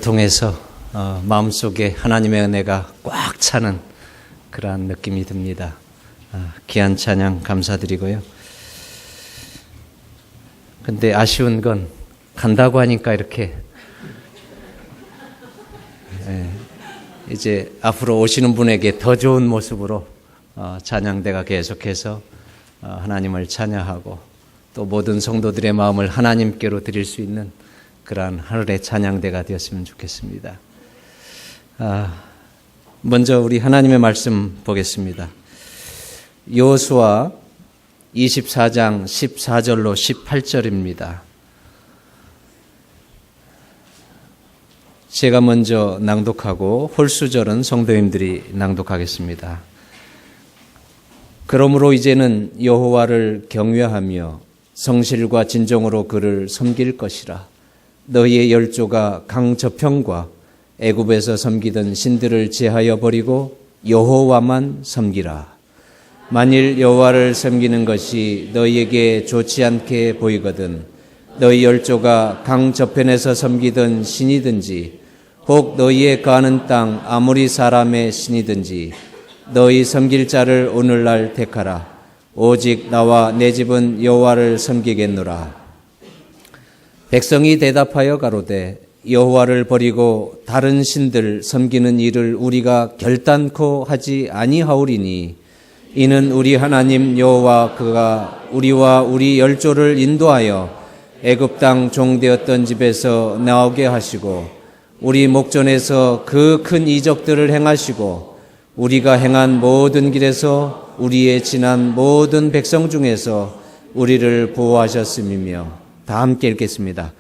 통해서 마음속에 하나님의 은혜가 꽉 차는 그러한 느낌이 듭니다. 귀한 찬양 감사드리고요. 근데 아쉬운 건 간다고 하니까 이렇게 이제 앞으로 오시는 분에게 더 좋은 모습으로 찬양대가 계속해서 하나님을 찬양하고 또 모든 성도들의 마음을 하나님께로 드릴 수 있는 그러한 하늘의 찬양대가 되었으면 좋겠습니다. 먼저 우리 하나님의 말씀 보겠습니다. 여호수아 24장 14절로 18절입니다. 제가 먼저 낭독하고 홀수절은 성도님들이 낭독하겠습니다. 그러므로 이제는 여호와를 경외하며 성실과 진정으로 그를 섬길 것이라. 너희의 열조가 강 저편과 애굽에서 섬기던 신들을 제하여 버리고 여호와만 섬기라. 만일 여호와를 섬기는 것이 너희에게 좋지 않게 보이거든 너희 열조가 강 저편에서 섬기던 신이든지 혹 너희의 거하는 땅 아무리 사람의 신이든지 너희 섬길 자를 오늘날 택하라. 오직 나와 내 집은 여호와를 섬기겠노라. 백성이 대답하여 가로되 여호와를 버리고 다른 신들 섬기는 일을 우리가 결단코 하지 아니하오리니 이는 우리 하나님 여호와 그가 우리와 우리 열조를 인도하여 애굽 땅 종되었던 집에서 나오게 하시고 우리 목전에서 그 큰 이적들을 행하시고 우리가 행한 모든 길에서 우리의 지난 모든 백성 중에서 우리를 보호하셨음이며. 다 함께 읽겠습니다.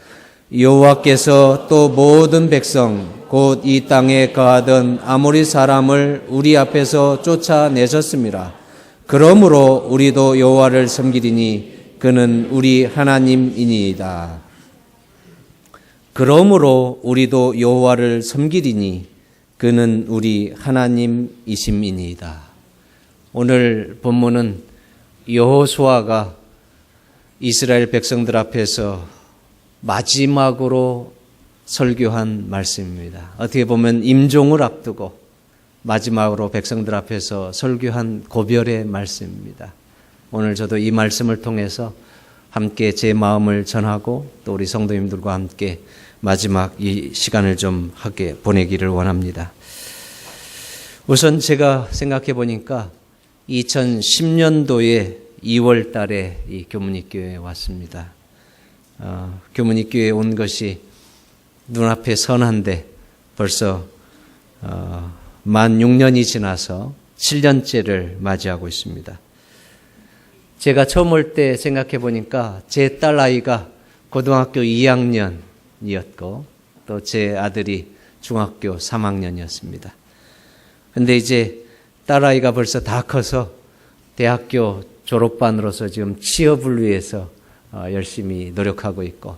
여호와께서 또 모든 백성 곧 이 땅에 거하던 아모리 사람을 우리 앞에서 쫓아내셨습니다. 그러므로 우리도 여호와를 섬기리니 그는 우리 하나님이니이다. 그러므로 우리도 여호와를 섬기리니 그는 우리 하나님이심이니이다. 오늘 본문은 여호수아가 이스라엘 백성들 앞에서 마지막으로 설교한 말씀입니다. 어떻게 보면 임종을 앞두고 마지막으로 백성들 앞에서 설교한 고별의 말씀입니다. 오늘 저도 이 말씀을 통해서 함께 제 마음을 전하고 또 우리 성도님들과 함께 마지막 이 시간을 좀 함께 보내기를 원합니다. 우선 제가 생각해 보니까 2010년도에 2월 달에 이 교문익교회에 왔습니다. 교문익교회에 온 것이 눈앞에 선한데 벌써 만 6년이 지나서 7년째를 맞이하고 있습니다. 제가 처음 올 때 생각해 보니까 제 딸 아이가 고등학교 2학년이었고 또 제 아들이 중학교 3학년이었습니다. 근데 이제 딸 아이가 벌써 다 커서 대학교 졸업반으로서 지금 취업을 위해서 열심히 노력하고 있고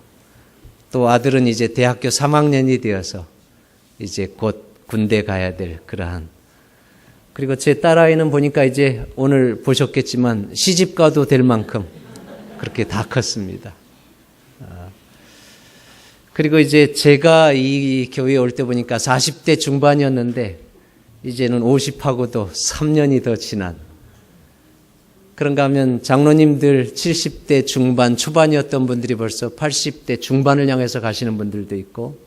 또 아들은 이제 대학교 3학년이 되어서 이제 곧 군대 가야 될 그러한, 그리고 제 딸아이는 보니까 이제 오늘 보셨겠지만 시집가도 될 만큼 그렇게 다 컸습니다. 그리고 이제 제가 이 교회에 올 때 보니까 40대 중반이었는데 이제는 50하고도 3년이 더 지난, 그런가 하면 장로님들 70대 중반 초반이었던 분들이 벌써 80대 중반을 향해서 가시는 분들도 있고,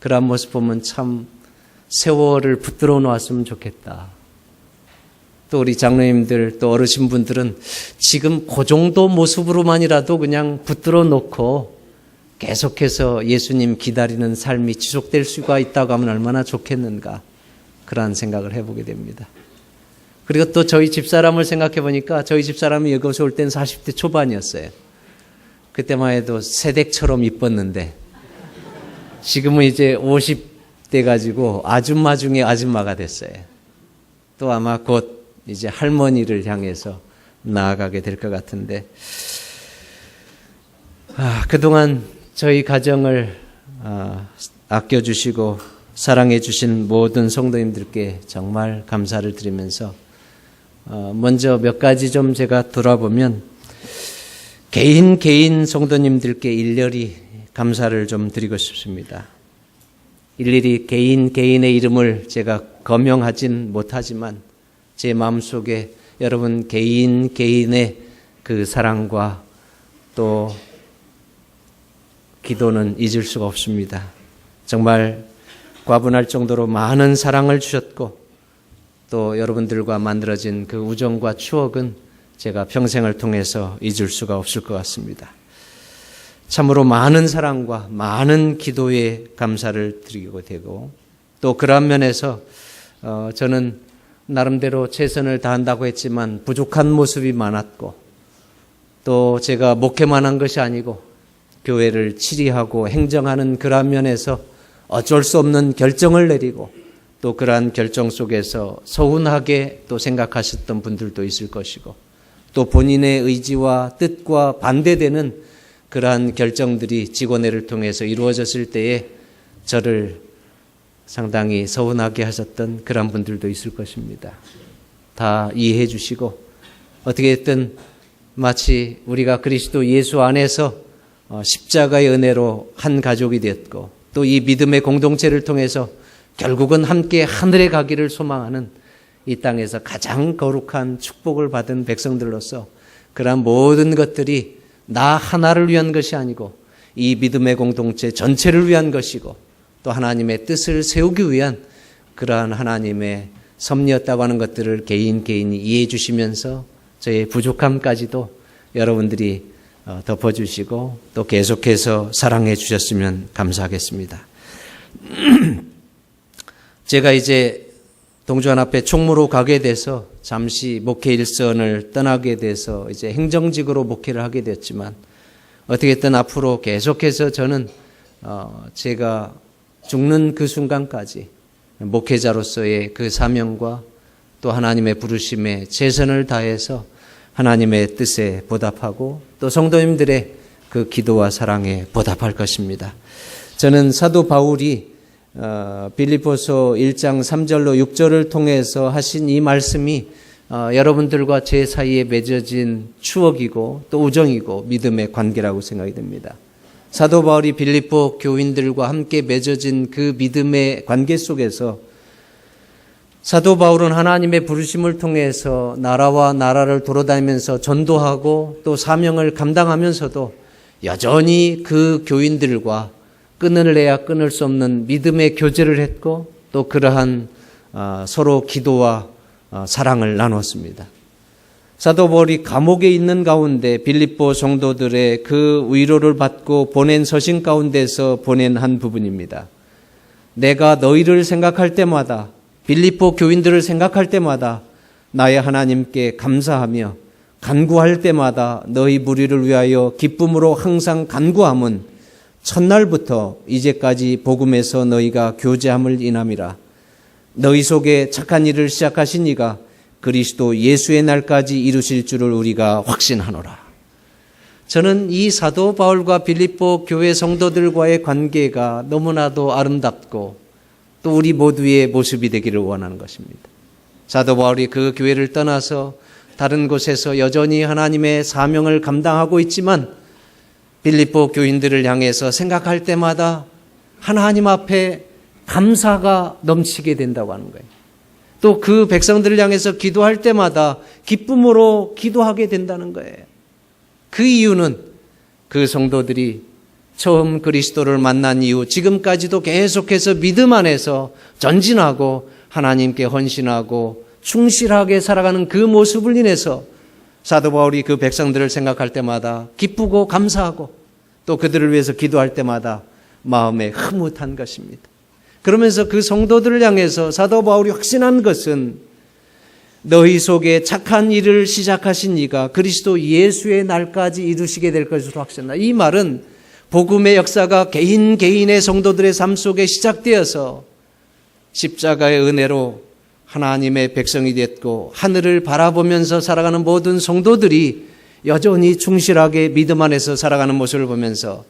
그런 모습 보면 참 세월을 붙들어 놓았으면 좋겠다. 또 우리 장로님들 또 어르신분들은 지금 그 정도 모습으로만이라도 그냥 붙들어 놓고 계속해서 예수님 기다리는 삶이 지속될 수가 있다고 하면 얼마나 좋겠는가, 그러한 생각을 해보게 됩니다. 그리고 또 저희 집사람을 생각해 보니까 저희 집사람이 여기서 올 때는 40대 초반이었어요. 그때만 해도 새댁처럼 이뻤는데 지금은 이제 50대 가지고 아줌마 중에 아줌마가 됐어요. 또 아마 곧 이제 할머니를 향해서 나아가게 될 것 같은데, 그동안 저희 가정을 아껴주시고 사랑해 주신 모든 성도님들께 정말 감사를 드리면서 먼저 몇 가지 좀 제가 돌아보면 개인 성도님들께 일렬히 감사를 좀 드리고 싶습니다. 일일이 개인의 이름을 제가 거명하진 못하지만 제 마음속에 여러분 개인의 그 사랑과 또 기도는 잊을 수가 없습니다. 정말 과분할 정도로 많은 사랑을 주셨고 또 여러분들과 만들어진 그 우정과 추억은 제가 평생을 통해서 잊을 수가 없을 것 같습니다. 참으로 많은 사랑과 많은 기도에 감사를 드리고 되고 또 그런 면에서 저는 나름대로 최선을 다한다고 했지만 부족한 모습이 많았고 또 제가 목회만 한 것이 아니고 교회를 치리하고 행정하는 그런 면에서 어쩔 수 없는 결정을 내리고 또 그러한 결정 속에서 서운하게 또 생각하셨던 분들도 있을 것이고 또 본인의 의지와 뜻과 반대되는 그러한 결정들이 직원회를 통해서 이루어졌을 때에 저를 상당히 서운하게 하셨던 그런 분들도 있을 것입니다. 다 이해해 주시고 어떻게 됐든 마치 우리가 그리스도 예수 안에서 십자가의 은혜로 한 가족이 되었고 또 이 믿음의 공동체를 통해서 결국은 함께 하늘에 가기를 소망하는 이 땅에서 가장 거룩한 축복을 받은 백성들로서 그러한 모든 것들이 나 하나를 위한 것이 아니고 이 믿음의 공동체 전체를 위한 것이고 또 하나님의 뜻을 세우기 위한 그러한 하나님의 섭리였다고 하는 것들을 개인이 이해해 주시면서 저의 부족함까지도 여러분들이 덮어주시고 또 계속해서 사랑해 주셨으면 감사하겠습니다. 제가 이제 동주한 앞에 총무로 가게 돼서 잠시 목회 일선을 떠나게 돼서 이제 행정직으로 목회를 하게 됐지만 어떻게든 앞으로 계속해서 저는 제가 죽는 그 순간까지 목회자로서의 그 사명과 또 하나님의 부르심에 최선을 다해서 하나님의 뜻에 보답하고 또 성도님들의 그 기도와 사랑에 보답할 것입니다. 저는 사도 바울이 빌립보서 1장 3절로 6절을 통해서 하신 이 말씀이 여러분들과 제 사이에 맺어진 추억이고 또 우정이고 믿음의 관계라고 생각이 됩니다. 사도 바울이 빌립보 교인들과 함께 맺어진 그 믿음의 관계 속에서 사도 바울은 하나님의 부르심을 통해서 나라와 나라를 돌아다니면서 전도하고 또 사명을 감당하면서도 여전히 그 교인들과 끊을래야 끊을 수 없는 믿음의 교제를 했고 또 그러한 서로 기도와 사랑을 나눴습니다. 사도 바울이 감옥에 있는 가운데 빌립보 성도들의 그 위로를 받고 보낸 서신 가운데서 보낸 한 부분입니다. 내가 너희를 생각할 때마다 빌립보 교인들을 생각할 때마다 나의 하나님께 감사하며 간구할 때마다 너희 무리를 위하여 기쁨으로 항상 간구함은 첫날부터 이제까지 복음에서 너희가 교제함을 인함이라. 너희 속에 착한 일을 시작하신 이가 그리스도 예수의 날까지 이루실 줄을 우리가 확신하노라. 저는 이 사도 바울과 빌립보 교회 성도들과의 관계가 너무나도 아름답고 또 우리 모두의 모습이 되기를 원하는 것입니다. 사도 바울이 그 교회를 떠나서 다른 곳에서 여전히 하나님의 사명을 감당하고 있지만 빌립보 교인들을 향해서 생각할 때마다 하나님 앞에 감사가 넘치게 된다고 하는 거예요. 또 그 백성들을 향해서 기도할 때마다 기쁨으로 기도하게 된다는 거예요. 그 이유는 그 성도들이 처음 그리스도를 만난 이후 지금까지도 계속해서 믿음 안에서 전진하고 하나님께 헌신하고 충실하게 살아가는 그 모습을 인해서 사도 바울이 그 백성들을 생각할 때마다 기쁘고 감사하고 또 그들을 위해서 기도할 때마다 마음에 흐뭇한 것입니다. 그러면서 그 성도들을 향해서 사도 바울이 확신한 것은 너희 속에 착한 일을 시작하신 이가 그리스도 예수의 날까지 이루시게 될 것으로 확신한다. 이 말은 복음의 역사가 개인의 성도들의 삶 속에 시작되어서 십자가의 은혜로 하나님의 백성이 됐고 하늘을 바라보면서 살아가는 모든 성도들이 여전히 충실하게 믿음 안에서 살아가는 모습을 보면서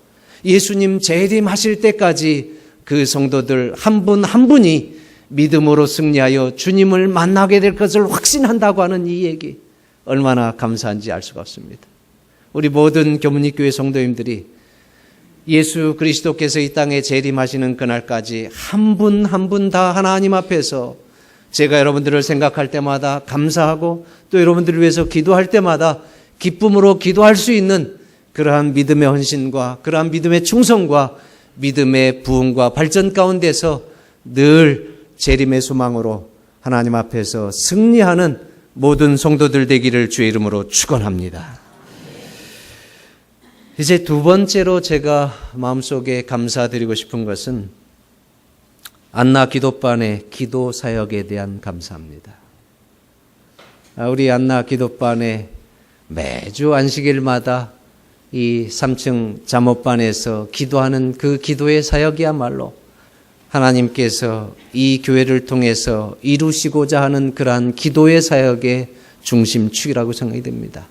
예수님 재림하실 때까지 그 성도들 한 분 한 분이 믿음으로 승리하여 주님을 만나게 될 것을 확신한다고 하는 이 얘기 얼마나 감사한지 알 수가 없습니다. 우리 모든 교문리교회 성도님들이 예수 그리스도께서 이 땅에 재림하시는 그날까지 한 분 한 분 다 하나님 앞에서 제가 여러분들을 생각할 때마다 감사하고 또 여러분들을 위해서 기도할 때마다 기쁨으로 기도할 수 있는 그러한 믿음의 헌신과 그러한 믿음의 충성과 믿음의 부흥과 발전 가운데서 늘 재림의 소망으로 하나님 앞에서 승리하는 모든 성도들 되기를 주의 이름으로 축원합니다. 이제 두 번째로 제가 마음속에 감사드리고 싶은 것은 안나 기도반의 기도 사역에 대한 감사합니다. 우리 안나 기도반에 매주 안식일마다 이 3층 잠옷반에서 기도하는 그 기도의 사역이야말로 하나님께서 이 교회를 통해서 이루시고자 하는 그러한 기도의 사역의 중심축이라고 생각이 됩니다.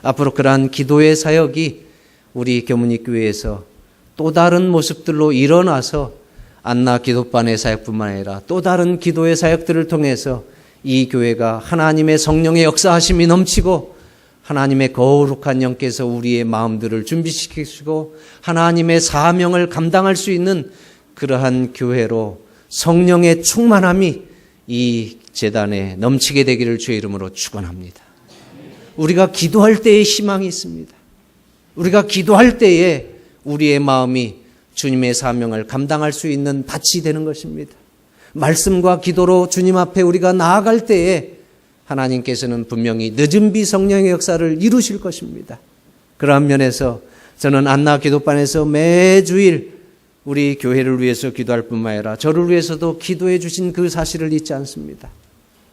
앞으로 그러한 기도의 사역이 우리 교문이 교회에서 또 다른 모습들로 일어나서 안나 기도반의 사역뿐만 아니라 또 다른 기도의 사역들을 통해서 이 교회가 하나님의 성령의 역사하심이 넘치고 하나님의 거룩한 영께서 우리의 마음들을 준비시키시고 하나님의 사명을 감당할 수 있는 그러한 교회로 성령의 충만함이 이 제단에 넘치게 되기를 주의 이름으로 축원합니다. 우리가 기도할 때에 희망이 있습니다. 우리가 기도할 때에 우리의 마음이 주님의 사명을 감당할 수 있는 밭이 되는 것입니다. 말씀과 기도로 주님 앞에 우리가 나아갈 때에 하나님께서는 분명히 늦은 비 성령의 역사를 이루실 것입니다. 그러한 면에서 저는 안나 기도반에서 매주일 우리 교회를 위해서 기도할 뿐만 아니라 저를 위해서도 기도해 주신 그 사실을 잊지 않습니다.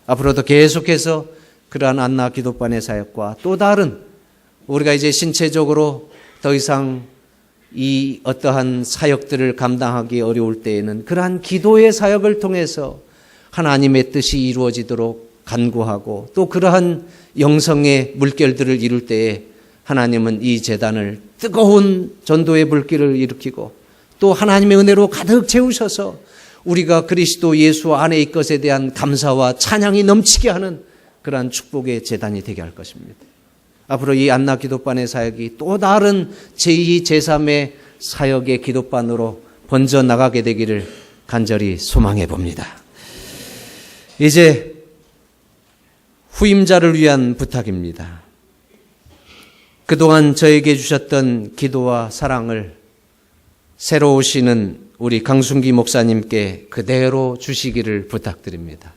앞으로도 계속해서 그러한 안나 기도반의 사역과 또 다른 우리가 이제 신체적으로 더 이상 이 어떠한 사역들을 감당하기 어려울 때에는 그러한 기도의 사역을 통해서 하나님의 뜻이 이루어지도록 간구하고 또 그러한 영성의 물결들을 이룰 때에 하나님은 이 제단을 뜨거운 전도의 불길을 일으키고 또 하나님의 은혜로 가득 채우셔서 우리가 그리스도 예수 안에 있는 것에 대한 감사와 찬양이 넘치게 하는 그러한 축복의 제단이 되게 할 것입니다. 앞으로 이 안나 기도반의 사역이 또 다른 제2, 제3의 사역의 기도반으로 번져나가게 되기를 간절히 소망해 봅니다. 이제 후임자를 위한 부탁입니다. 그동안 저에게 주셨던 기도와 사랑을 새로 오시는 우리 강순기 목사님께 그대로 주시기를 부탁드립니다.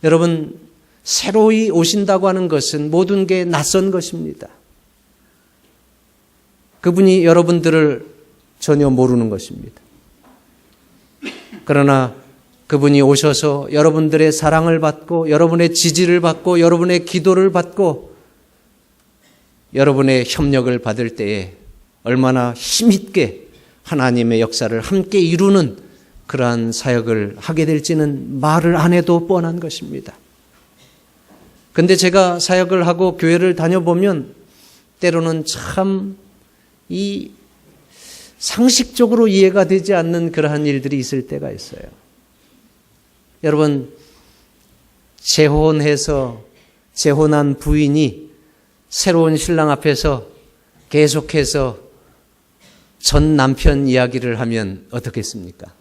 여러분, 새로이 오신다고 하는 것은 모든 게 낯선 것입니다. 그분이 여러분들을 전혀 모르는 것입니다. 그러나 그분이 오셔서 여러분들의 사랑을 받고 여러분의 지지를 받고 여러분의 기도를 받고 여러분의 협력을 받을 때에 얼마나 힘있게 하나님의 역사를 함께 이루는 그러한 사역을 하게 될지는 말을 안 해도 뻔한 것입니다. 근데 제가 사역을 하고 교회를 다녀보면 때로는 참 이 상식적으로 이해가 되지 않는 그러한 일들이 있을 때가 있어요. 여러분, 재혼해서 재혼한 부인이 새로운 신랑 앞에서 계속해서 전 남편 이야기를 하면 어떻겠습니까?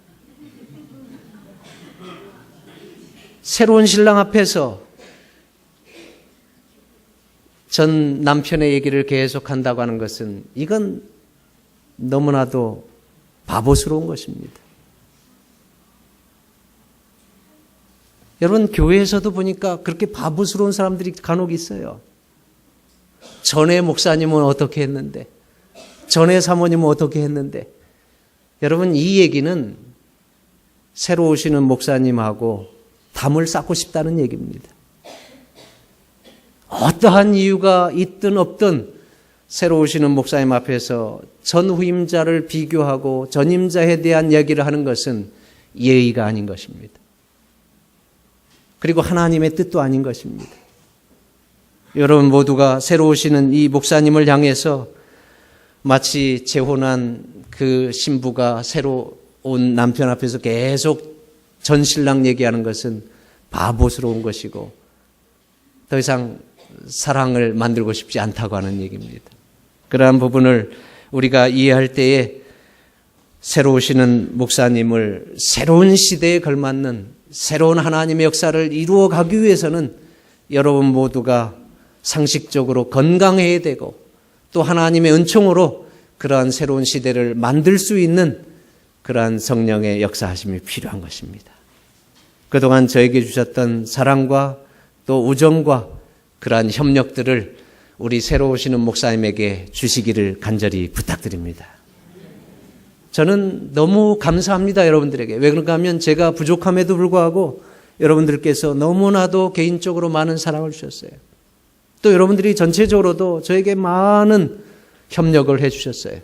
새로운 신랑 앞에서 전 남편의 얘기를 계속한다고 하는 것은 이건 너무나도 바보스러운 것입니다. 여러분, 교회에서도 보니까 그렇게 바보스러운 사람들이 간혹 있어요. 전에 목사님은 어떻게 했는데, 전에 사모님은 어떻게 했는데. 여러분, 이 얘기는 새로 오시는 목사님하고 담을 쌓고 싶다는 얘기입니다. 어떠한 이유가 있든 없든 새로 오시는 목사님 앞에서 전 후임자를 비교하고 전임자에 대한 이야기를 하는 것은 예의가 아닌 것입니다. 그리고 하나님의 뜻도 아닌 것입니다. 여러분 모두가 새로 오시는 이 목사님을 향해서 마치 재혼한 그 신부가 새로 온 남편 앞에서 계속 전 신랑 얘기하는 것은 바보스러운 것이고 더 이상 사랑을 만들고 싶지 않다고 하는 얘기입니다. 그러한 부분을 우리가 이해할 때에 새로 오시는 목사님을 새로운 시대에 걸맞는 새로운 하나님의 역사를 이루어 가기 위해서는 여러분 모두가 상식적으로 건강해야 되고 또 하나님의 은총으로 그러한 새로운 시대를 만들 수 있는 그러한 성령의 역사하심이 필요한 것입니다. 그동안 저에게 주셨던 사랑과 또 우정과 그러한 협력들을 우리 새로 오시는 목사님에게 주시기를 간절히 부탁드립니다. 저는 너무 감사합니다, 여러분들에게. 왜 그런가 하면 제가 부족함에도 불구하고 여러분들께서 너무나도 개인적으로 많은 사랑을 주셨어요. 또 여러분들이 전체적으로도 저에게 많은 협력을 해 주셨어요.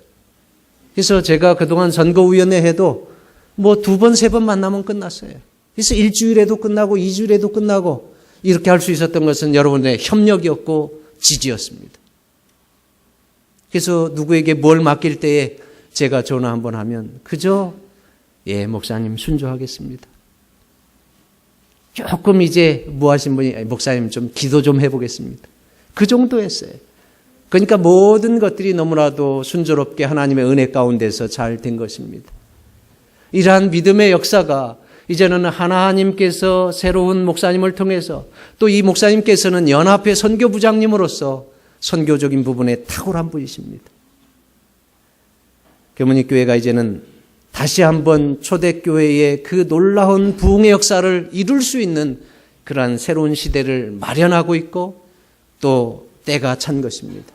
그래서 제가 그동안 선거위원회 해도 뭐 2번, 3번 만나면 끝났어요. 그래서 1주일에도 끝나고 2주일에도 끝나고 이렇게 할 수 있었던 것은 여러분의 협력이었고 지지였습니다. 그래서 누구에게 뭘 맡길 때에 제가 전화 한번 하면 그저 목사님 순조하겠습니다. 조금 이제 뭐 하신 분이 목사님 좀 기도 좀 해보겠습니다. 그 정도였어요. 그러니까 모든 것들이 너무나도 순조롭게 하나님의 은혜 가운데서 잘 된 것입니다. 이러한 믿음의 역사가 이제는 하나님께서 새로운 목사님을 통해서 또 이 목사님께서는 연합회 선교부장님으로서 선교적인 부분에 탁월한 분이십니다. 교문이교회가 이제는 다시 한번 초대교회의 그 놀라운 부흥의 역사를 이룰 수 있는 그러한 새로운 시대를 마련하고 있고 또 때가 찬 것입니다.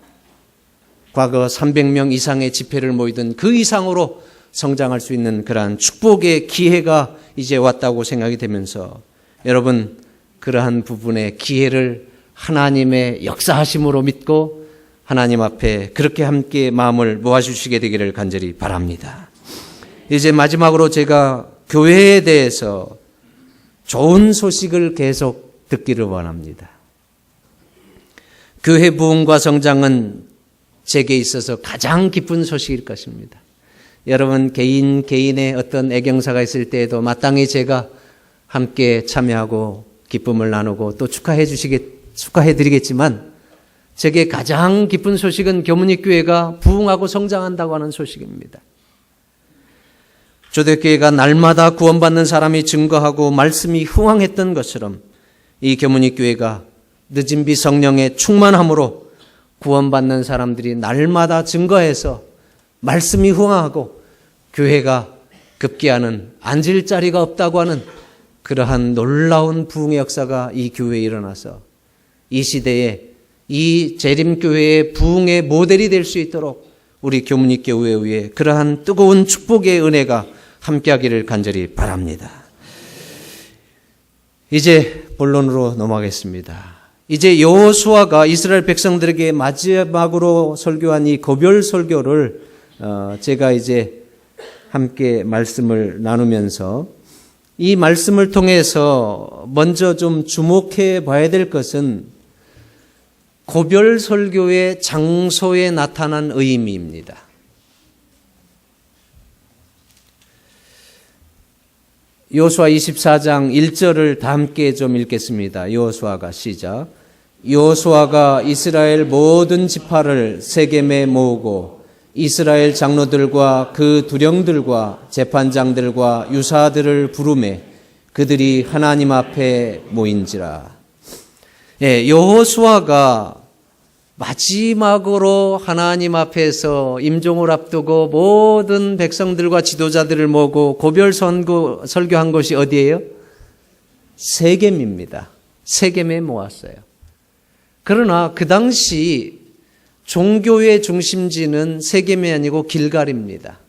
과거 300명 이상의 집회를 모이던 그 이상으로 성장할 수 있는 그러한 축복의 기회가 이제 왔다고 생각이 되면서 여러분 그러한 부분의 기회를 하나님의 역사하심으로 믿고 하나님 앞에 그렇게 함께 마음을 모아주시게 되기를 간절히 바랍니다. 이제 마지막으로 제가 교회에 대해서 좋은 소식을 계속 듣기를 원합니다. 교회 부흥과 성장은 제게 있어서 가장 기쁜 소식일 것입니다. 여러분 개인의 어떤 애경사가 있을 때에도 마땅히 제가 함께 참여하고 기쁨을 나누고 또 축하해드리겠지만 제게 가장 기쁜 소식은 교문이교회가 부흥하고 성장한다고 하는 소식입니다. 초대교회가 날마다 구원받는 사람이 증거하고 말씀이 흥황했던 것처럼 이 교문이교회가 늦은 비 성령의 충만함으로 구원받는 사람들이 날마다 증거해서 말씀이 흥황하고 교회가 급기야는 앉을 자리가 없다고 하는 그러한 놀라운 부흥의 역사가 이 교회에 일어나서 이 시대에 이 재림교회의 부흥의 모델이 될 수 있도록 우리 교문이교회 위에 그러한 뜨거운 축복의 은혜가 함께하기를 간절히 바랍니다. 이제 본론으로 넘어가겠습니다. 이제 여호수아가 이스라엘 백성들에게 마지막으로 설교한 이 고별 설교를 제가 이제 함께 말씀을 나누면서 이 말씀을 통해서 먼저 좀 주목해 봐야 될 것은 고별 설교의 장소에 나타난 의미입니다. 여호수아 24장 1절을 다 함께 좀 읽겠습니다. 여호수아가 시작. 여호수아가 이스라엘 모든 지파를 세겜에 모으고 이스라엘 장로들과 그 두령들과 재판장들과 유사들을 부르매 그들이 하나님 앞에 모인지라. 여호수아가 마지막으로 하나님 앞에서 임종을 앞두고 모든 백성들과 지도자들을 모으고 고별 설교한 곳이 어디예요? 세겜입니다. 세겜에 모았어요. 그러나 그 당시 종교의 중심지는 세겜이 아니고 길갈입니다.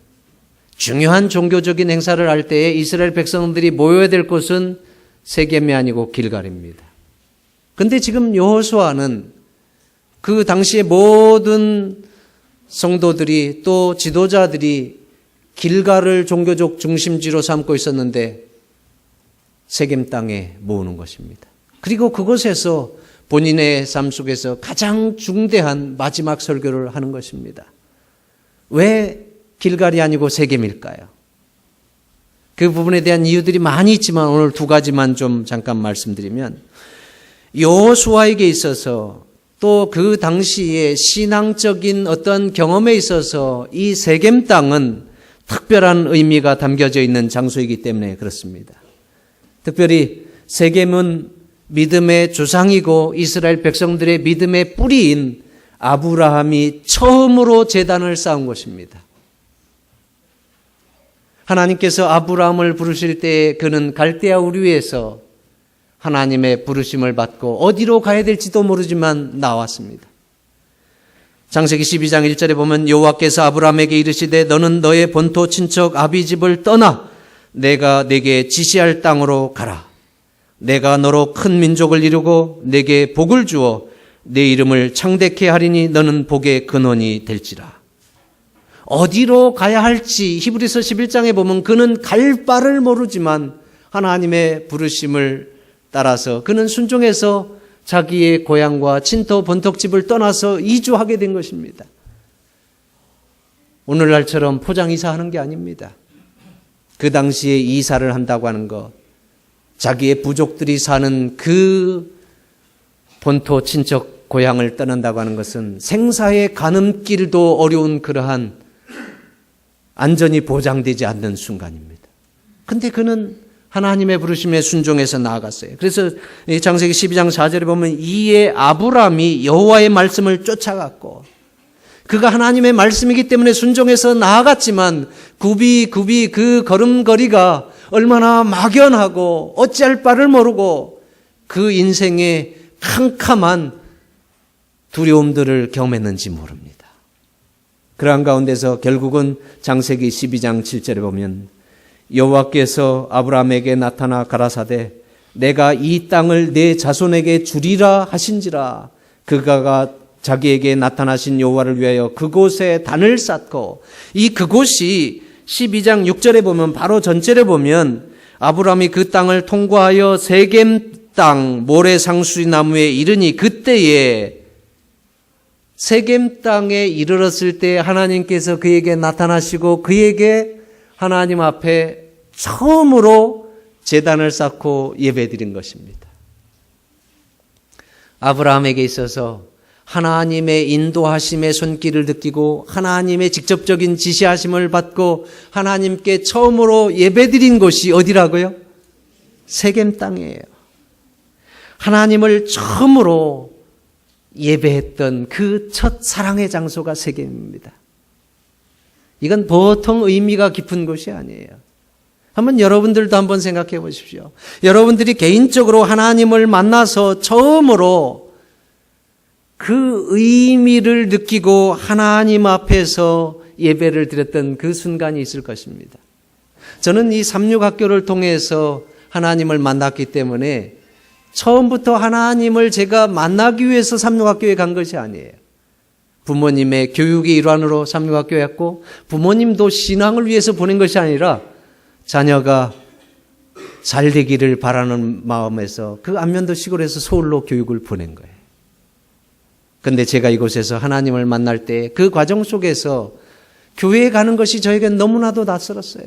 중요한 종교적인 행사를 할 때에 이스라엘 백성들이 모여야 될 곳은 세겜이 아니고 길갈입니다. 그런데 지금 여호수아는 그 당시에 모든 성도들이 또 지도자들이 길갈을 종교적 중심지로 삼고 있었는데 세겜 땅에 모으는 것입니다. 그리고 그곳에서 본인의 삶 속에서 가장 중대한 마지막 설교를 하는 것입니다. 왜 길갈이 아니고 세겜일까요? 그 부분에 대한 이유들이 많이 있지만 오늘 2가지만 좀 잠깐 말씀드리면 여호수아에게 있어서 또 그 당시에 신앙적인 어떤 경험에 있어서 이 세겜 땅은 특별한 의미가 담겨져 있는 장소이기 때문에 그렇습니다. 특별히 세겜은 믿음의 조상이고 이스라엘 백성들의 믿음의 뿌리인 아브라함이 처음으로 제단을 쌓은 곳입니다. 하나님께서 아브라함을 부르실 때 그는 갈대아 우르에서 하나님의 부르심을 받고 어디로 가야 될지도 모르지만 나왔습니다. 창세기 12장 1절에 보면 여호와께서 아브라함에게 이르시되 너는 너의 본토 친척 아비 집을 떠나 내가 내게 지시할 땅으로 가라. 내가 너로 큰 민족을 이루고 내게 복을 주어 내 이름을 창대케 하리니 너는 복의 근원이 될지라. 어디로 가야 할지 히브리서 11장에 보면 그는 갈 바를 모르지만 하나님의 부르심을 따라서 그는 순종해서 자기의 고향과 친토 본토집을 떠나서 이주하게 된 것입니다. 오늘날처럼 포장 이사하는 게 아닙니다. 그 당시에 이사를 한다고 하는 것, 자기의 부족들이 사는 그 본토 친척 고향을 떠난다고 하는 것은 생사의 가늠길도 어려운 그러한 안전이 보장되지 않는 순간입니다. 근데 그는 하나님의 부르심에 순종해서 나아갔어요. 그래서 창세기 12장 4절에 보면 이에 아브람이 여호와의 말씀을 쫓아갔고 그가 하나님의 말씀이기 때문에 순종해서 나아갔지만 굽이 그 걸음걸이가 얼마나 막연하고 어찌할 바를 모르고 그 인생의 캄캄한 두려움들을 경험했는지 모릅니다. 그러한 가운데서 결국은 창세기 12장 7절에 보면 여호와께서 아브라함에게 나타나 가라사대 내가 이 땅을 내 자손에게 주리라 하신지라. 그가 자기에게 나타나신 여호와를 위하여 그곳에 단을 쌓고 이 그곳이 12장 6절에 보면 바로 전절에 보면 아브라함이 그 땅을 통과하여 세겜 땅 모래상수리 나무에 이르니 그때에 세겜 땅에 이르렀을 때 하나님께서 그에게 나타나시고 그에게 하나님 앞에 처음으로 제단을 쌓고 예배드린 것입니다. 아브라함에게 있어서 하나님의 인도하심의 손길을 느끼고 하나님의 직접적인 지시하심을 받고 하나님께 처음으로 예배드린 곳이 어디라고요? 세겜 땅이에요. 하나님을 처음으로 예배했던 그 첫 사랑의 장소가 세겜입니다. 이건 보통 의미가 깊은 것이 아니에요. 한번 여러분들도 한번 생각해 보십시오. 여러분들이 개인적으로 하나님을 만나서 처음으로 그 의미를 느끼고 하나님 앞에서 예배를 드렸던 그 순간이 있을 것입니다. 저는 이 삼육학교를 통해서 하나님을 만났기 때문에 처음부터 하나님을 제가 만나기 위해서 삼육학교에 간 것이 아니에요. 부모님의 교육의 일환으로 삼육학교에 왔고 부모님도 신앙을 위해서 보낸 것이 아니라 자녀가 잘 되기를 바라는 마음에서 그 안면도 시골에서 서울로 교육을 보낸 거예요. 그런데 제가 이곳에서 하나님을 만날 때 그 과정 속에서 교회에 가는 것이 저에겐 너무나도 낯설었어요.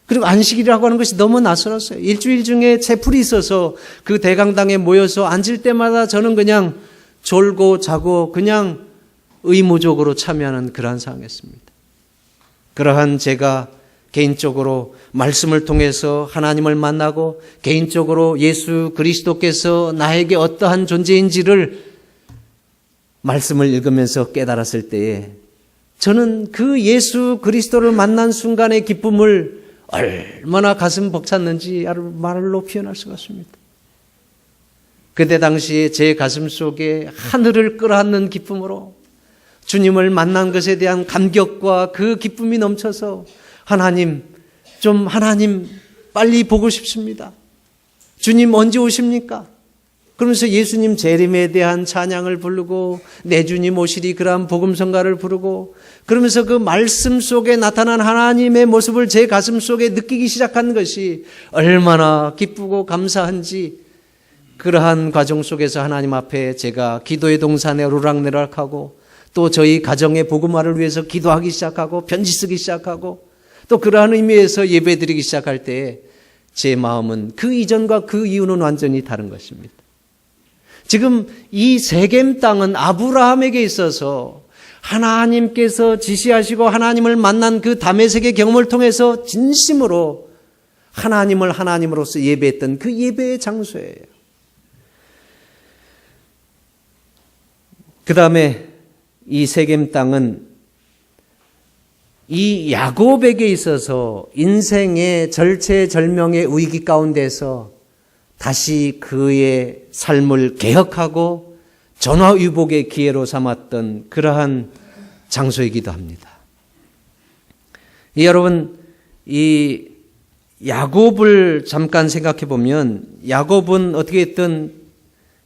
그리고 안식일이라고 하는 것이 너무 낯설었어요. 일주일 중에 채플이 있어서 그 대강당에 모여서 앉을 때마다 저는 그냥 졸고 자고 그냥 의무적으로 참여하는 그러한 상황이었습니다. 그러한 제가 개인적으로 말씀을 통해서 하나님을 만나고 개인적으로 예수 그리스도께서 나에게 어떠한 존재인지를 말씀을 읽으면서 깨달았을 때에 저는 그 예수 그리스도를 만난 순간의 기쁨을 얼마나 가슴 벅찼는지 말로 표현할 수가 없습니다. 그때 당시에 제 가슴 속에 하늘을 끌어안는 기쁨으로 주님을 만난 것에 대한 감격과 그 기쁨이 넘쳐서 하나님 빨리 보고 싶습니다. 주님 언제 오십니까? 그러면서 예수님 재림에 대한 찬양을 부르고 내 주님 오시리 그러한 복음성가를 부르고 그러면서 그 말씀 속에 나타난 하나님의 모습을 제 가슴 속에 느끼기 시작한 것이 얼마나 기쁘고 감사한지 그러한 과정 속에서 하나님 앞에 제가 기도의 동산에 오르락내락하고 또 저희 가정의 복음화를 위해서 기도하기 시작하고 편지 쓰기 시작하고 또 그러한 의미에서 예배드리기 시작할 때 제 마음은 그 이전과 그 이후는 완전히 다른 것입니다. 지금 이 세겜 땅은 아브라함에게 있어서 하나님께서 지시하시고 하나님을 만난 그 다메섹의 경험을 통해서 진심으로 하나님을 하나님으로서 예배했던 그 예배의 장소예요. 그 다음에 이 세겜 땅은 이 야곱에게 있어서 인생의 절체절명의 위기 가운데서 다시 그의 삶을 개혁하고 전화위복의 기회로 삼았던 그러한 장소이기도 합니다. 여러분, 이 야곱을 잠깐 생각해 보면 야곱은 어떻게 했든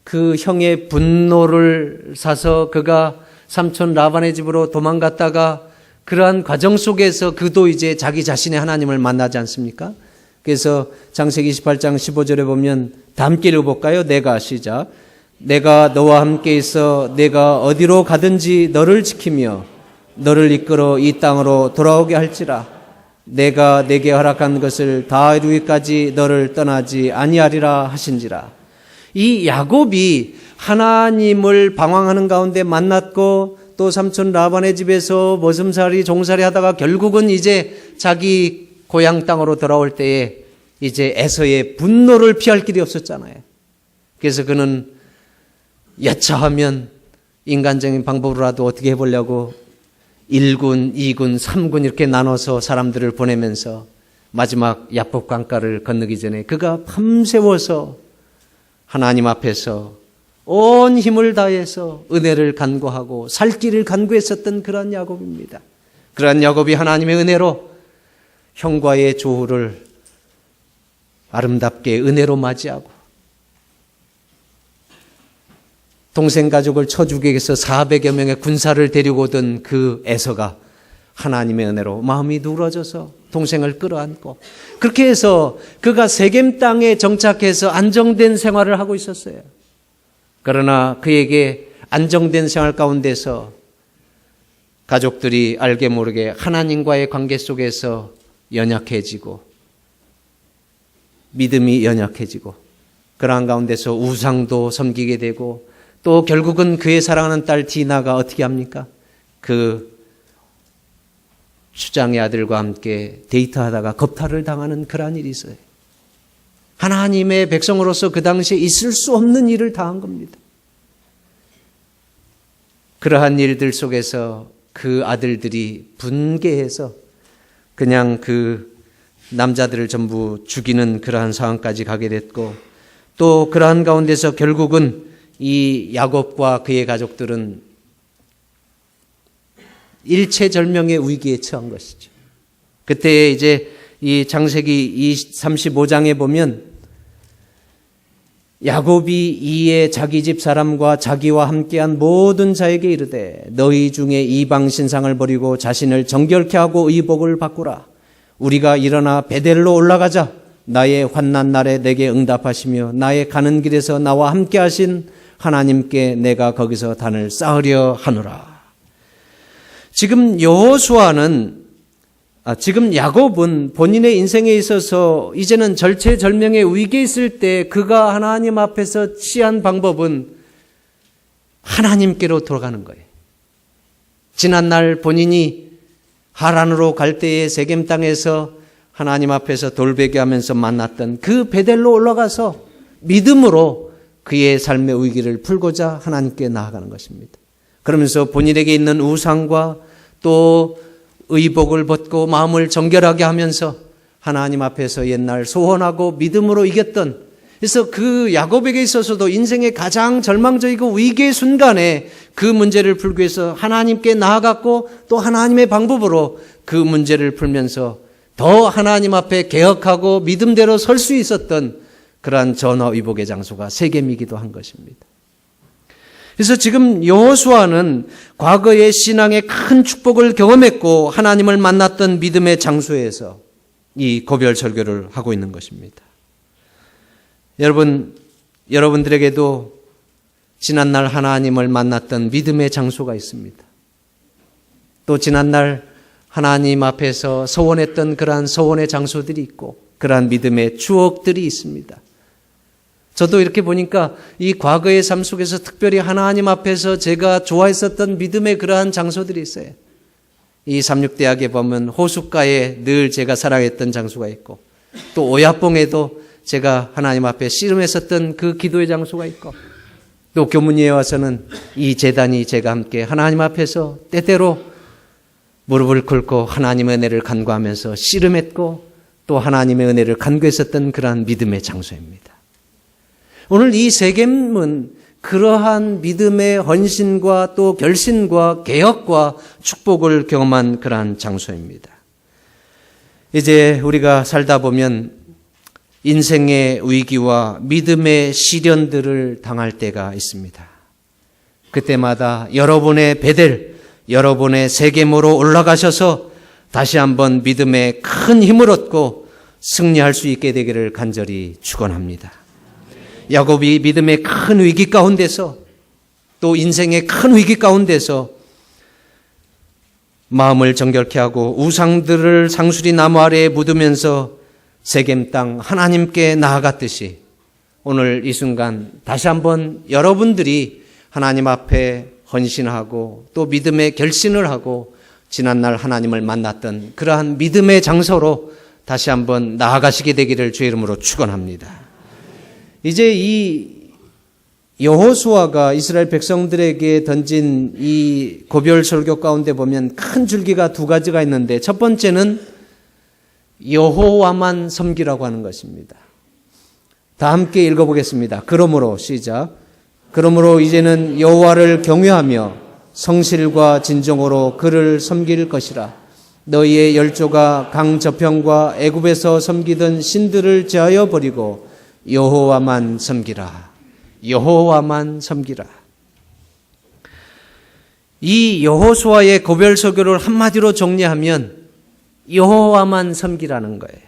그 형의 분노를 사서 그가 삼촌 라반의 집으로 도망갔다가 그러한 과정 속에서 그도 이제 자기 자신의 하나님을 만나지 않습니까? 그래서 창세기 28장 15절에 보면 다 함께 읽어볼까요? 내가 시작. 내가 너와 함께 있어 내가 어디로 가든지 너를 지키며 너를 이끌어 이 땅으로 돌아오게 할지라. 내가 내게 허락한 것을 다 이루기까지 너를 떠나지 아니하리라 하신지라. 이 야곱이 하나님을 방황하는 가운데 만났고 또 삼촌 라반의 집에서 머슴살이 종살이 하다가 결국은 이제 자기 고향 땅으로 돌아올 때에 이제 에서의 분노를 피할 길이 없었잖아요. 그래서 그는 여차하면 인간적인 방법으로라도 어떻게 해보려고 1군, 2군, 3군 이렇게 나눠서 사람들을 보내면서 마지막 야복 강가를 건너기 전에 그가 밤새워서 하나님 앞에서 온 힘을 다해서 은혜를 간구하고 살 길을 간구했었던 그런 야곱입니다. 그런 야곱이 하나님의 은혜로 형과의 조우를 아름답게 은혜로 맞이하고 동생 가족을 쳐 죽이기 위해서 400여 명의 군사를 데리고 오던 그 에서가 하나님의 은혜로 마음이 누러져서 동생을 끌어안고 그렇게 해서 그가 세겜 땅에 정착해서 안정된 생활을 하고 있었어요. 그러나 그에게 안정된 생활 가운데서 가족들이 알게 모르게 하나님과의 관계 속에서 연약해지고 믿음이 연약해지고 그러한 가운데서 우상도 섬기게 되고 또 결국은 그의 사랑하는 딸 디나가 어떻게 합니까? 그 추장의 아들과 함께 데이트하다가 겁탈을 당하는 그러한 일이 있어요. 하나님의 백성으로서 그 당시에 있을 수 없는 일을 당한 겁니다. 그러한 일들 속에서 그 아들들이 분개해서 그냥 그 남자들을 전부 죽이는 그러한 상황까지 가게 됐고 또 그러한 가운데서 결국은 이 야곱과 그의 가족들은 일체절명의 위기에 처한 것이죠. 그때 이제 이 창세기 35장에 보면 야곱이 이에 자기 집 사람과 자기와 함께한 모든 자에게 이르되 너희 중에 이방 신상을 버리고 자신을 정결케 하고 의복을 바꾸라. 우리가 일어나 베델로 올라가자. 나의 환난 날에 내게 응답하시며 나의 가는 길에서 나와 함께 하신 하나님께 내가 거기서 단을 쌓으려 하노라. 지금 지금 야곱은 본인의 인생에 있어서 이제는 절체절명의 위기에 있을 때 그가 하나님 앞에서 취한 방법은 하나님께로 돌아가는 거예요. 지난날 본인이 하란으로 갈 때의 세겜 땅에서 하나님 앞에서 돌베개하면서 만났던 그 베델로 올라가서 믿음으로 그의 삶의 위기를 풀고자 하나님께 나아가는 것입니다. 그러면서 본인에게 있는 우상과 또 의복을 벗고 마음을 정결하게 하면서 하나님 앞에서 옛날 소원하고 믿음으로 이겼던, 그래서 그 야곱에게 있어서도 인생의 가장 절망적이고 위기의 순간에 그 문제를 풀기 위해서 하나님께 나아갔고 또 하나님의 방법으로 그 문제를 풀면서 더 하나님 앞에 개혁하고 믿음대로 설 수 있었던 그러한 전화위복의 장소가 세겜이기도 한 것입니다. 그래서 지금 여호수아는 과거의 신앙의 큰 축복을 경험했고 하나님을 만났던 믿음의 장소에서 이 고별 설교를 하고 있는 것입니다. 여러분들에게도 지난날 하나님을 만났던 믿음의 장소가 있습니다. 또 지난날 하나님 앞에서 서원했던 그러한 서원의 장소들이 있고 그러한 믿음의 추억들이 있습니다. 저도 이렇게 보니까 이 과거의 삶 속에서 특별히 하나님 앞에서 제가 좋아했었던 믿음의 그러한 장소들이 있어요. 이 삼육대학에 보면 호숫가에 늘 제가 사랑했던 장소가 있고, 또 오야봉에도 제가 하나님 앞에 씨름했었던 그 기도의 장소가 있고, 또 교문위에 와서는 이 제단이 제가 함께 하나님 앞에서 때때로 무릎을 꿇고 하나님의 은혜를 간구하면서 씨름했고, 또 하나님의 은혜를 간구했었던 그러한 믿음의 장소입니다. 오늘 이 세겜은 그러한 믿음의 헌신과 또 결신과 개혁과 축복을 경험한 그러한 장소입니다. 이제 우리가 살다 보면 인생의 위기와 믿음의 시련들을 당할 때가 있습니다. 그때마다 여러분의 베델, 여러분의 세겜으로 올라가셔서 다시 한번 믿음의 큰 힘을 얻고 승리할 수 있게 되기를 간절히 축원합니다. 야곱이 믿음의 큰 위기 가운데서, 또 인생의 큰 위기 가운데서 마음을 정결케 하고 우상들을 상수리 나무 아래에 묻으면서 세겜 땅 하나님께 나아갔듯이, 오늘 이 순간 다시 한번 여러분들이 하나님 앞에 헌신하고 또 믿음의 결신을 하고 지난날 하나님을 만났던 그러한 믿음의 장소로 다시 한번 나아가시게 되기를 주의 이름으로 축원합니다. 이제 이 여호수아가 이스라엘 백성들에게 던진 이 고별 설교 가운데 보면 큰 줄기가 두 가지가 있는데, 첫 번째는 여호와만 섬기라고 하는 것입니다. 다 함께 읽어보겠습니다. 그러므로 시작. 그러므로 이제는 여호와를 경외하며 성실과 진정으로 그를 섬길 것이라. 너희의 열조가 강 저편과 애굽에서 섬기던 신들을 제하여 버리고 여호와만 섬기라. 여호와만 섬기라. 이 여호수아의 고별 설교를 한마디로 정리하면 여호와만 섬기라는 거예요.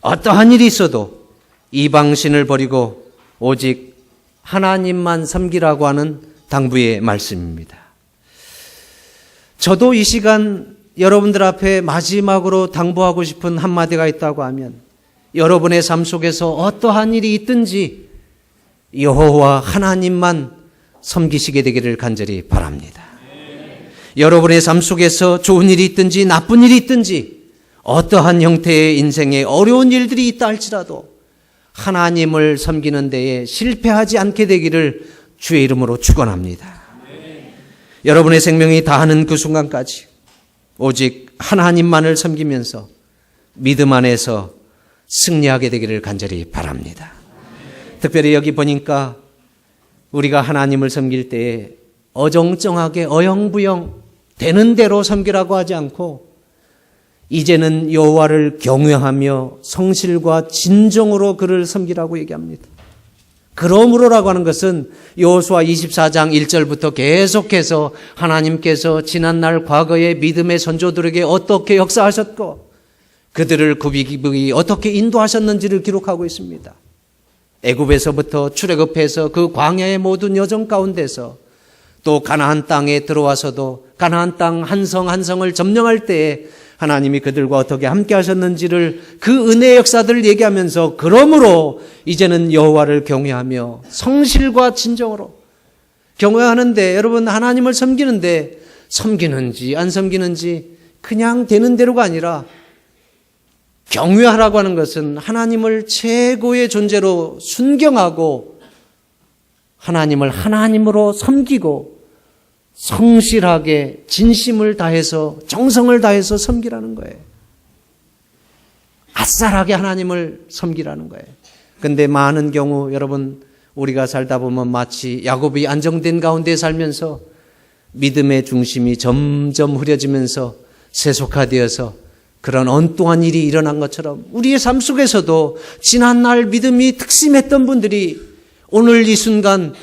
어떠한 일이 있어도 이방신을 버리고 오직 하나님만 섬기라고 하는 당부의 말씀입니다. 저도 이 시간 여러분들 앞에 마지막으로 당부하고 싶은 한마디가 있다고 하면, 여러분의 삶 속에서 어떠한 일이 있든지 여호와 하나님만 섬기시게 되기를 간절히 바랍니다. 여러분의 삶 속에서 좋은 일이 있든지 나쁜 일이 있든지 어떠한 형태의 인생에 어려운 일들이 있다 할지라도 하나님을 섬기는 데에 실패하지 않게 되기를 주의 이름으로 축원합니다. 여러분의 생명이 다하는 그 순간까지 오직 하나님만을 섬기면서 믿음 안에서 승리하게 되기를 간절히 바랍니다. 특별히 여기 보니까 우리가 하나님을 섬길 때에 어정쩡하게 어영부영 되는 대로 섬기라고 하지 않고, 이제는 여호와를 경외하며 성실과 진정으로 그를 섬기라고 얘기합니다. 그러므로라고 하는 것은 여호수아 24장 1절부터 계속해서 하나님께서 지난날 과거의 믿음의 선조들에게 어떻게 역사하셨고 그들을 굽이기 어떻게 인도하셨는지를 기록하고 있습니다. 애굽에서부터 출애굽해서 그 광야의 모든 여정 가운데서, 또 가나안 땅에 들어와서도 가나안 땅 한 성 한 성을 점령할 때에 하나님이 그들과 어떻게 함께 하셨는지를, 그 은혜의 역사들을 얘기하면서, 그러므로 이제는 여호와를 경외하며 성실과 진정으로 경외하는데, 여러분 하나님을 섬기는데 섬기는지 안 섬기는지 그냥 되는 대로가 아니라, 경외하라고 하는 것은 하나님을 최고의 존재로 순경하고 하나님을 하나님으로 섬기고 성실하게 진심을 다해서 정성을 다해서 섬기라는 거예요. 아싸하게 하나님을 섬기라는 거예요. 근데 많은 경우 여러분, 우리가 살다 보면 마치 야곱이 안정된 가운데 살면서 믿음의 중심이 점점 흐려지면서 세속화되어서 그런 엉뚱한 일이 일어난 것처럼, 우리의 삶 속에서도 지난날 믿음이 특심했던 분들이 오늘 이 순간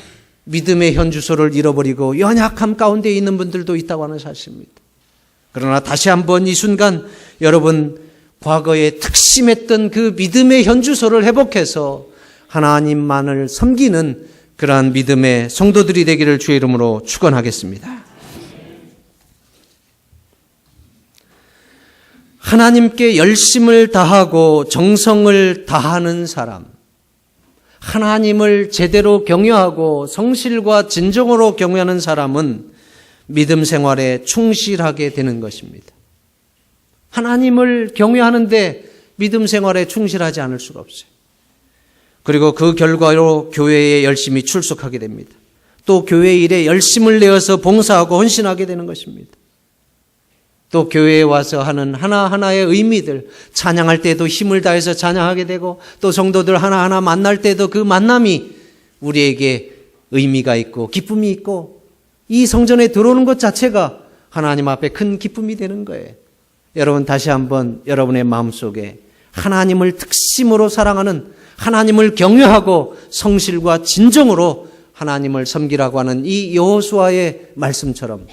믿음의 현주소를 잃어버리고 연약함 가운데 있는 분들도 있다고 하는 사실입니다. 그러나 다시 한번 이 순간 여러분, 과거에 특심했던 그 믿음의 현주소를 회복해서 하나님만을 섬기는 그러한 믿음의 성도들이 되기를 주의 이름으로 축원하겠습니다. 하나님께 열심을 다하고 정성을 다하는 사람, 하나님을 제대로 경외하고 성실과 진정으로 경외하는 사람은 믿음 생활에 충실하게 되는 것입니다. 하나님을 경외하는데 믿음 생활에 충실하지 않을 수가 없어요. 그리고 그 결과로 교회에 열심히 출석하게 됩니다. 또 교회 일에 열심을 내어서 봉사하고 헌신하게 되는 것입니다. 또 교회에 와서 하는 하나하나의 의미들, 찬양할 때도 힘을 다해서 찬양하게 되고 또 성도들 하나하나 만날 때도 그 만남이 우리에게 의미가 있고 기쁨이 있고 이 성전에 들어오는 것 자체가 하나님 앞에 큰 기쁨이 되는 거예요. 여러분 다시 한번 여러분의 마음속에 하나님을 특심으로 사랑하는, 하나님을 경외하고 성실과 진정으로 하나님을 섬기라고 하는 이 여호수아의 말씀처럼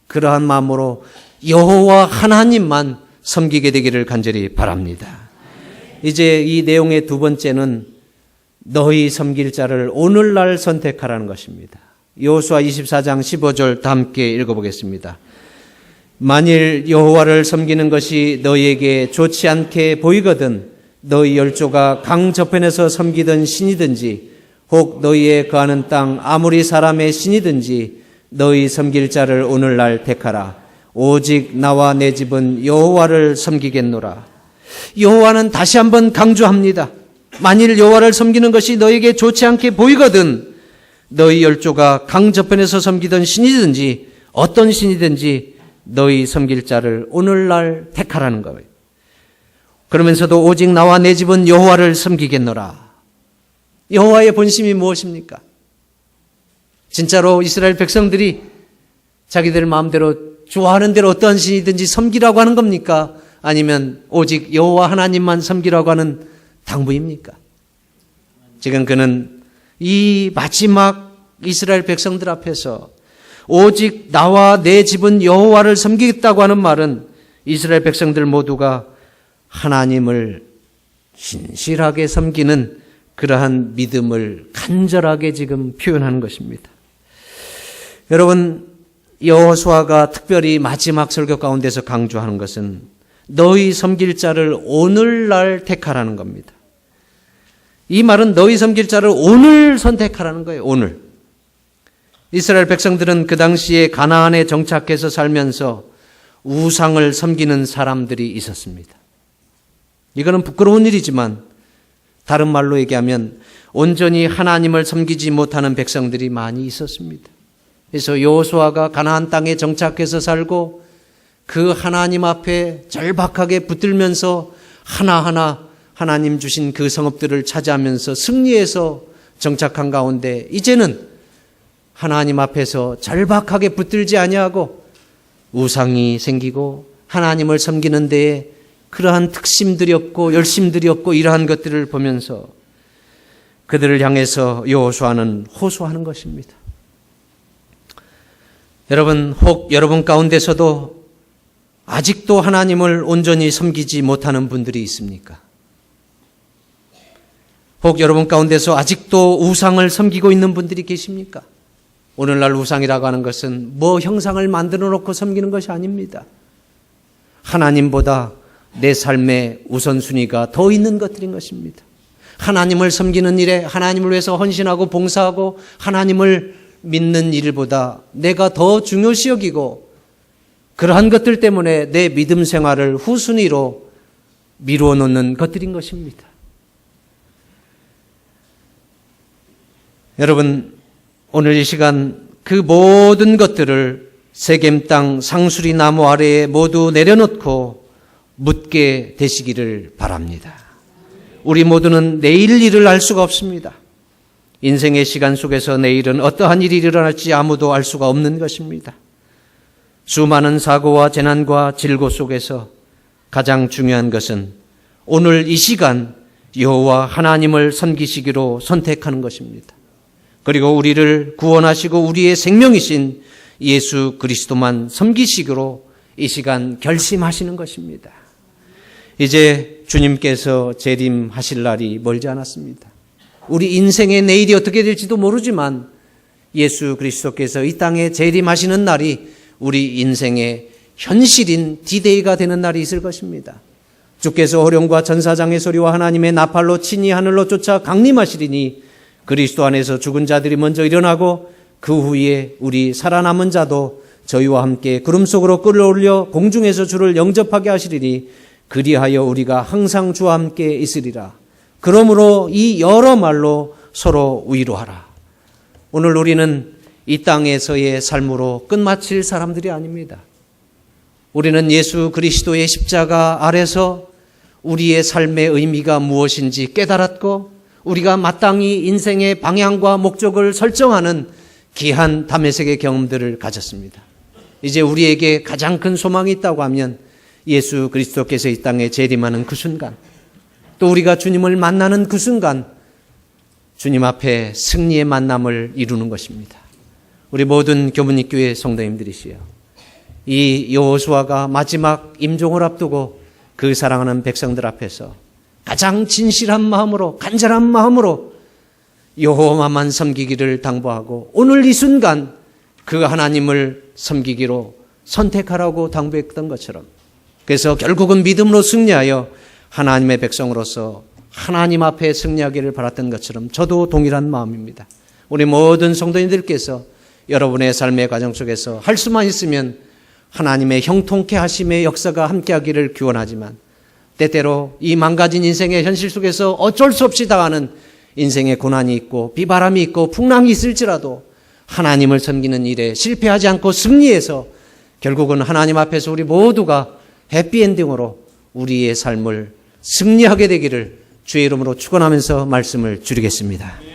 그러한 마음으로 여호와 하나님만 섬기게 되기를 간절히 바랍니다. 이제 이 내용의 두 번째는 너희 섬길 자를 오늘날 선택하라는 것입니다. 여호수아 24장 15절 다 함께 읽어보겠습니다. 만일 여호와를 섬기는 것이 너희에게 좋지 않게 보이거든 너희 열조가 강 저편에서 섬기던 신이든지 혹 너희의 거하는 땅 아무리 사람의 신이든지 너희 섬길 자를 오늘날 택하라. 오직 나와 내 집은 여호와를 섬기겠노라. 여호와는 다시 한번 강조합니다. 만일 여호와를 섬기는 것이 너희에게 좋지 않게 보이거든 너희 열조가 강 저편에서 섬기던 신이든지 어떤 신이든지 너희 섬길 자를 오늘날 택하라는 거예요. 그러면서도 오직 나와 내 집은 여호와를 섬기겠노라. 여호와의 본심이 무엇입니까? 진짜로 이스라엘 백성들이 자기들 마음대로 좋아하는 대로 어떠한 신이든지 섬기라고 하는 겁니까? 아니면 오직 여호와 하나님만 섬기라고 하는 당부입니까? 지금 그는 이 마지막 이스라엘 백성들 앞에서 오직 나와 내 집은 여호와를 섬기겠다고 하는 말은 이스라엘 백성들 모두가 하나님을 신실하게 섬기는 그러한 믿음을 간절하게 지금 표현하는 것입니다. 여러분, 여호수아가 특별히 마지막 설교 가운데서 강조하는 것은 너희 섬길 자를 오늘날 택하라는 겁니다. 이 말은 너희 섬길 자를 오늘 선택하라는 거예요. 오늘. 이스라엘 백성들은 그 당시에 가나안에 정착해서 살면서 우상을 섬기는 사람들이 있었습니다. 이거는 부끄러운 일이지만 다른 말로 얘기하면 온전히 하나님을 섬기지 못하는 백성들이 많이 있었습니다. 그래서 여호수아가 가나안 땅에 정착해서 살고 그 하나님 앞에 절박하게 붙들면서 하나하나 하나님 주신 그 성읍들을 차지하면서 승리해서 정착한 가운데 이제는 하나님 앞에서 절박하게 붙들지 아니하고 우상이 생기고 하나님을 섬기는 데에 그러한 특심들이 없고 열심들이 없고 이러한 것들을 보면서 그들을 향해서 여호수아는 호소하는 것입니다. 여러분, 혹 여러분 가운데서도 아직도 하나님을 온전히 섬기지 못하는 분들이 있습니까? 혹 여러분 가운데서 아직도 우상을 섬기고 있는 분들이 계십니까? 오늘날 우상이라고 하는 것은 뭐 형상을 만들어 놓고 섬기는 것이 아닙니다. 하나님보다 내 삶의 우선순위가 더 있는 것들인 것입니다. 하나님을 섬기는 일에 하나님을 위해서 헌신하고 봉사하고 하나님을 믿는 일보다 내가 더 중요시 여기고 그러한 것들 때문에 내 믿음 생활을 후순위로 미루어 놓는 것들인 것입니다. 여러분, 오늘 이 시간 그 모든 것들을 세겜 땅 상수리 나무 아래에 모두 내려놓고 묻게 되시기를 바랍니다. 우리 모두는 내일 일을 알 수가 없습니다. 인생의 시간 속에서 내일은 어떠한 일이 일어날지 아무도 알 수가 없는 것입니다. 수많은 사고와 재난과 질고 속에서 가장 중요한 것은 오늘 이 시간 여호와 하나님을 섬기시기로 선택하는 것입니다. 그리고 우리를 구원하시고 우리의 생명이신 예수 그리스도만 섬기시기로 이 시간 결심하시는 것입니다. 이제 주님께서 재림하실 날이 멀지 않았습니다. 우리 인생의 내일이 어떻게 될지도 모르지만 예수 그리스도께서 이 땅에 재림하시는 날이 우리 인생의 현실인 디데이가 되는 날이 있을 것입니다. 주께서 호령과 전사장의 소리와 하나님의 나팔로 친히 하늘로 쫓아 강림하시리니 그리스도 안에서 죽은 자들이 먼저 일어나고 그 후에 우리 살아남은 자도 저희와 함께 구름 속으로 끌어올려 공중에서 주를 영접하게 하시리니 그리하여 우리가 항상 주와 함께 있으리라. 그러므로 이 여러 말로 서로 위로하라. 오늘 우리는 이 땅에서의 삶으로 끝마칠 사람들이 아닙니다. 우리는 예수 그리스도의 십자가 아래서 우리의 삶의 의미가 무엇인지 깨달았고 우리가 마땅히 인생의 방향과 목적을 설정하는 귀한 다메섹의 경험들을 가졌습니다. 이제 우리에게 가장 큰 소망이 있다고 하면 예수 그리스도께서 이 땅에 재림하는 그 순간, 또 우리가 주님을 만나는 그 순간 주님 앞에 승리의 만남을 이루는 것입니다. 우리 모든 교문익교회 성도님들이시여, 이 여호수아가 마지막 임종을 앞두고 그 사랑하는 백성들 앞에서 가장 진실한 마음으로, 간절한 마음으로 여호와만 섬기기를 당부하고 오늘 이 순간 그 하나님을 섬기기로 선택하라고 당부했던 것처럼, 그래서 결국은 믿음으로 승리하여 하나님의 백성으로서 하나님 앞에 승리하기를 바랐던 것처럼 저도 동일한 마음입니다. 우리 모든 성도님들께서 여러분의 삶의 과정 속에서 할 수만 있으면 하나님의 형통케 하심의 역사가 함께하기를 기원하지만, 때때로 이 망가진 인생의 현실 속에서 어쩔 수 없이 당하는 인생의 고난이 있고 비바람이 있고 풍랑이 있을지라도 하나님을 섬기는 일에 실패하지 않고 승리해서 결국은 하나님 앞에서 우리 모두가 해피엔딩으로 우리의 삶을 승리하게 되기를 주의 이름으로 축원하면서 말씀을 줄이겠습니다.